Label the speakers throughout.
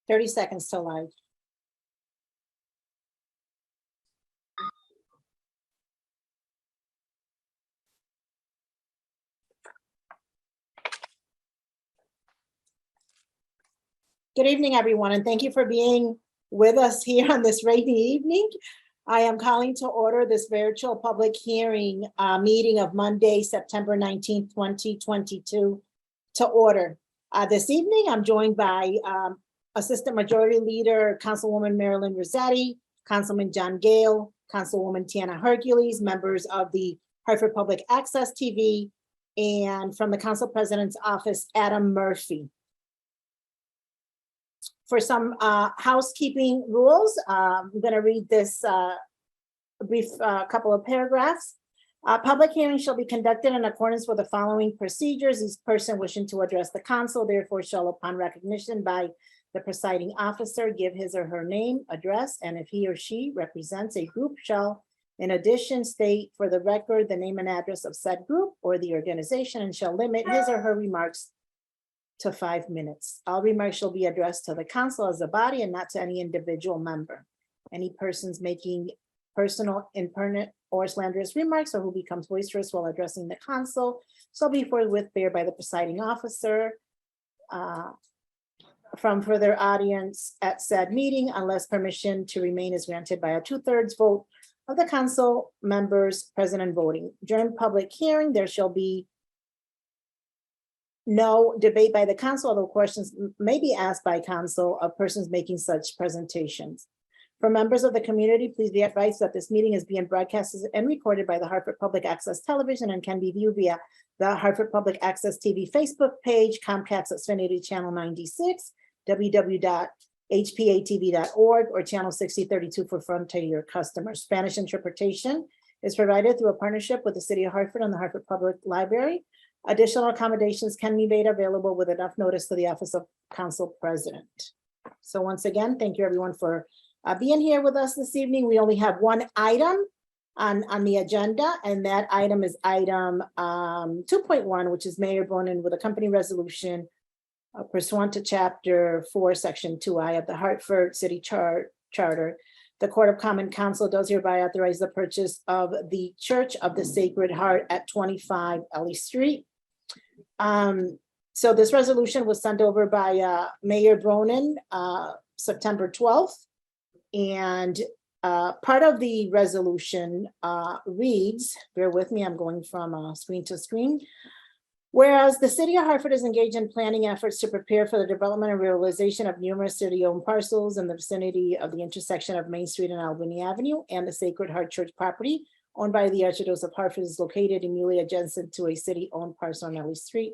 Speaker 1: 30 seconds till live. Good evening, everyone, and thank you for being with us here on this rainy evening. I am calling to order this virtual public hearing meeting of Monday, September 19th, 2022 to order. This evening, I'm joined by Assistant Majority Leader, Councilwoman Marilyn Rossetti, Councilman John Gale, Councilwoman Tiana Hercules, members of the Hartford Public Access TV, and from the Council President's Office, Adam Murphy. For some housekeeping rules, I'm going to read this brief couple of paragraphs. Public hearings shall be conducted in accordance with the following procedures. Each person wishing to address the council, therefore, shall, upon recognition by the presiding officer, give his or her name, address, and if he or she represents a group, shall, in addition, state for the record the name and address of said group or the organization, and shall limit his or her remarks to 5 minutes. All remarks shall be addressed to the council as a body and not to any individual member. Any persons making personal, impertinent, or slanderous remarks or who becomes boisterous while addressing the council shall be forthwith barred by the presiding officer from further audience at said meeting unless permission to remain is granted by a 2/3 vote of the council members present and voting. During public hearing, there shall be no debate by the council, although questions may be asked by council of persons making such presentations. For members of the community, please be advised that this meeting is being broadcast and recorded by the Hartford Public Access Television and can be viewed via the Hartford Public Access TV Facebook page, Comcast Xfinity Channel 96, www.hpa-tv.org, or Channel 6032 for Frontier customers. Spanish interpretation is provided through a partnership with the City of Hartford and the Hartford Public Library. Additional accommodations can be made available with enough notice to the Office of Council President. So once again, thank you everyone for being here with us this evening. We only have one item on the agenda, and that item is item 2.1, which is Mayor Bonin with a company resolution pursuant to Chapter 4, Section 2I of the Hartford City Charter. The Court of Common Council does hereby authorize the purchase of the Church of the Sacred Heart at 25 Ellie Street. So this resolution was sent over by Mayor Bonin September 12th. And part of the resolution reads, bear with me, I'm going from screen to screen. Whereas the City of Hartford is engaged in planning efforts to prepare for the development and realization of numerous city-owned parcels in the vicinity of the intersection of Main Street and Albany Avenue and the Sacred Heart Church property owned by the Archdiocese of Hartford is located immediately adjacent to a city-owned parcel on Ellie Street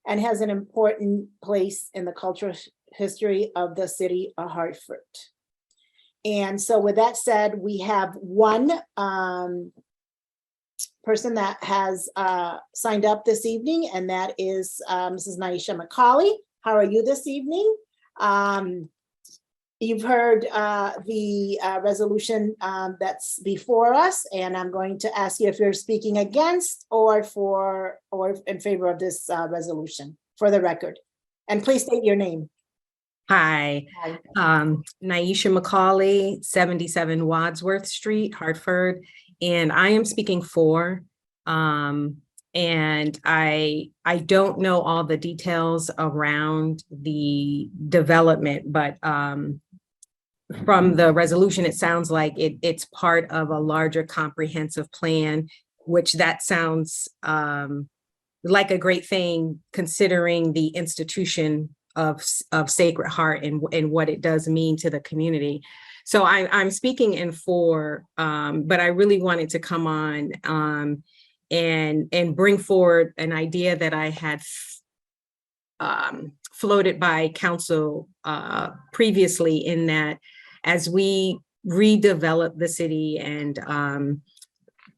Speaker 1: and has an important place in the cultural history of the City of Hartford. And so with that said, we have one person that has signed up this evening, and that is Mrs. Naisha McCauley. How are you this evening? You've heard the resolution that's before us, and I'm going to ask you if you're speaking against or in favor of this resolution for the record. And please state your name.
Speaker 2: Hi, Naisha McCauley, 77 Wadsworth Street, Hartford, and I am speaking for, and I don't know all the details around the development, but from the resolution, it sounds like it's part of a larger comprehensive plan, which that sounds like a great thing considering the institution of Sacred Heart and what it does mean to the community. So I'm speaking in for, but I really wanted to come on and bring forward an idea that I had floated by council previously, in that as we redevelop the city and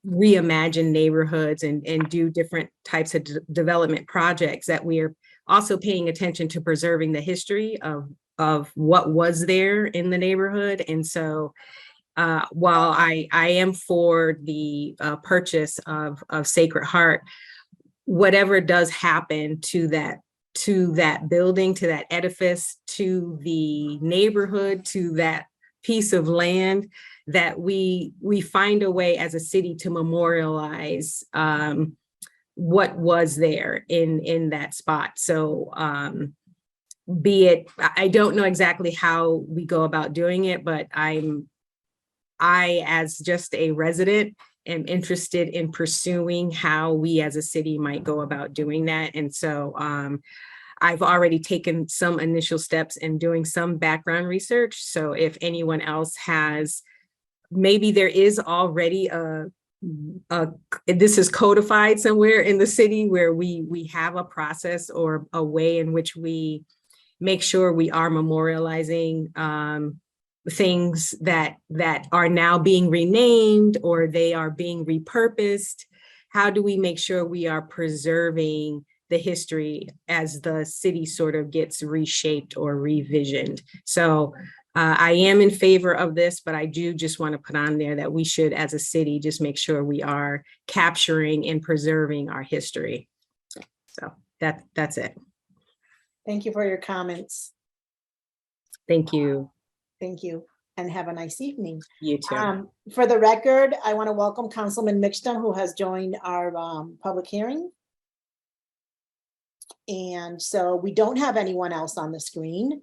Speaker 2: reimagine neighborhoods and do different types of development projects, that we are also paying attention to preserving the history of what was there in the neighborhood. And so while I am for the purchase of Sacred Heart, whatever does happen to to that building, to that edifice, to the neighborhood, to that piece of land, that we find a way as a city to memorialize what was there in that spot. So be it, I don't know exactly how we go about doing it, but I, as just a resident, am interested in pursuing how we as a city might go about doing that. And so I've already taken some initial steps in doing some background research. So if anyone else has, maybe there is already this is codified somewhere in the city where we have a process or a way in which we make sure we are memorializing things that are now being renamed or they are being repurposed. How do we make sure we are preserving the history as the city sort of gets reshaped or revisioned? So I am in favor of this, but I do just want to put on there that we should, as a city, just make sure we are capturing and preserving our history. So that's it.
Speaker 1: Thank you for your comments.
Speaker 2: Thank you.
Speaker 1: Thank you, and have a nice evening.
Speaker 2: You too.
Speaker 1: For the record, I want to welcome Councilman Mixton, who has joined our public hearing. And so we don't have anyone else on the screen.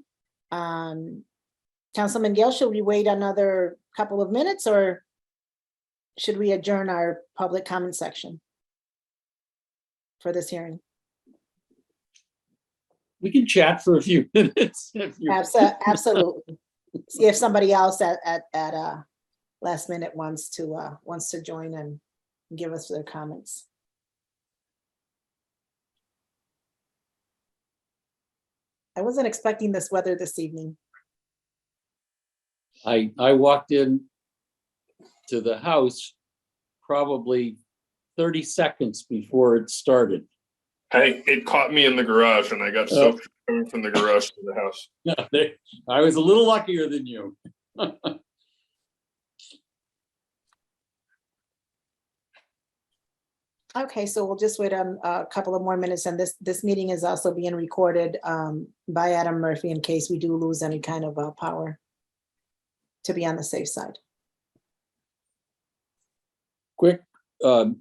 Speaker 1: Councilman Gale, should we wait another couple of minutes or should we adjourn our public comment section for this hearing?
Speaker 3: We can chat for a few minutes.
Speaker 1: Absolutely. See if somebody else at last minute wants to join and give us their comments. I wasn't expecting this weather this evening.
Speaker 3: I walked in to the house probably 30 seconds before it started.
Speaker 4: It caught me in the garage and I got soaked coming from the garage to the house.
Speaker 3: I was a little luckier than you.
Speaker 1: Okay, so we'll just wait a couple of more minutes, and this meeting is also being recorded by Adam Murphy in case we do lose any kind of power, to be on the safe side.
Speaker 3: Quick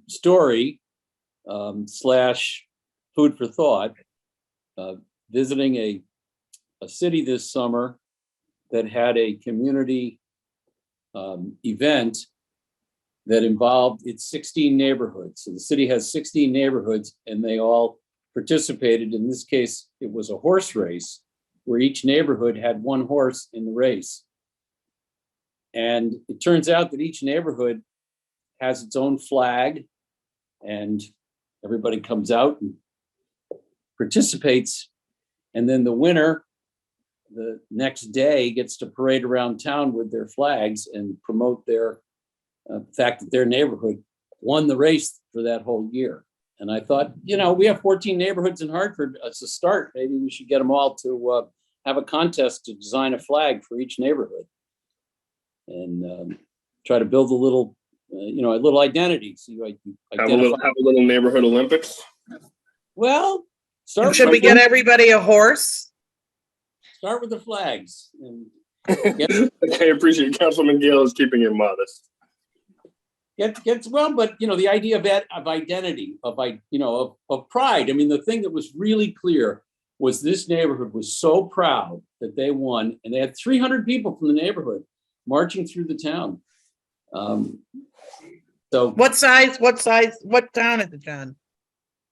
Speaker 3: story slash food for thought. Visiting a city this summer that had a community event that involved its 16 neighborhoods. So the city has 16 neighborhoods and they all participated. In this case, it was a horse race where each neighborhood had one horse in the race. And it turns out that each neighborhood has its own flag and everybody comes out and participates. And then the winner the next day gets to parade around town with their flags and promote their fact that their neighborhood won the race for that whole year. And I thought, we have 14 neighborhoods in Hartford. As a start, maybe we should get them all to have a contest to design a flag for each neighborhood and try to build a little, a little identity. So you
Speaker 4: Have a little neighborhood Olympics.
Speaker 3: Well,
Speaker 5: should we get everybody a horse?
Speaker 3: Start with the flags. And
Speaker 4: I appreciate Councilman Gale is keeping it modest.
Speaker 3: Well, but the idea of identity, of pride. I mean, the thing that was really clear was this neighborhood was so proud that they won, and they had 300 people from the neighborhood marching through the town. So
Speaker 5: What town is it, John?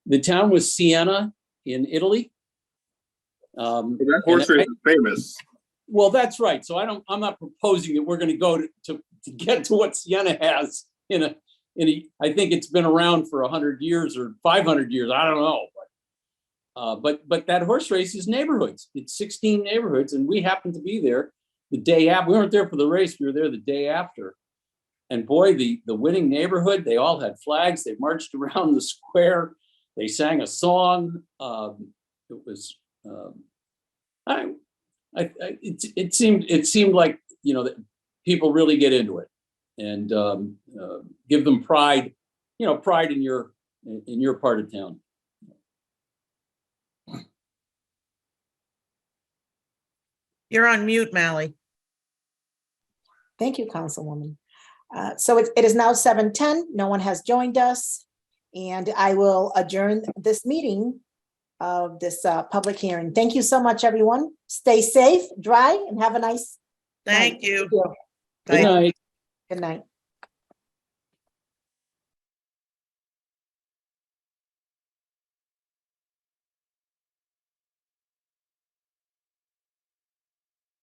Speaker 3: the town was Siena in Italy.
Speaker 4: That horse race is famous.
Speaker 3: Well, that's right. So I'm not proposing that we're going to go to get to what Siena has I think it's been around for 100 years or 500 years. I don't know. But that horse race is neighborhoods. It's 16 neighborhoods. And we happened to be there the day after. We weren't there for the race. We were there the day after. And boy, the winning neighborhood, they all had flags. They marched around the square. They sang a song. It was, it seemed like, that people really get into it and give them pride, pride in your part of town.
Speaker 5: You're on mute, Mally.
Speaker 1: Thank you, Councilwoman. So it is now 7:10. No one has joined us. And I will adjourn this meeting of this public hearing. Thank you so much, everyone. Stay safe, dry, and have a nice
Speaker 5: Thank
Speaker 1: night.
Speaker 5: you.
Speaker 3: Good
Speaker 5: Bye.
Speaker 3: night.
Speaker 1: Good night.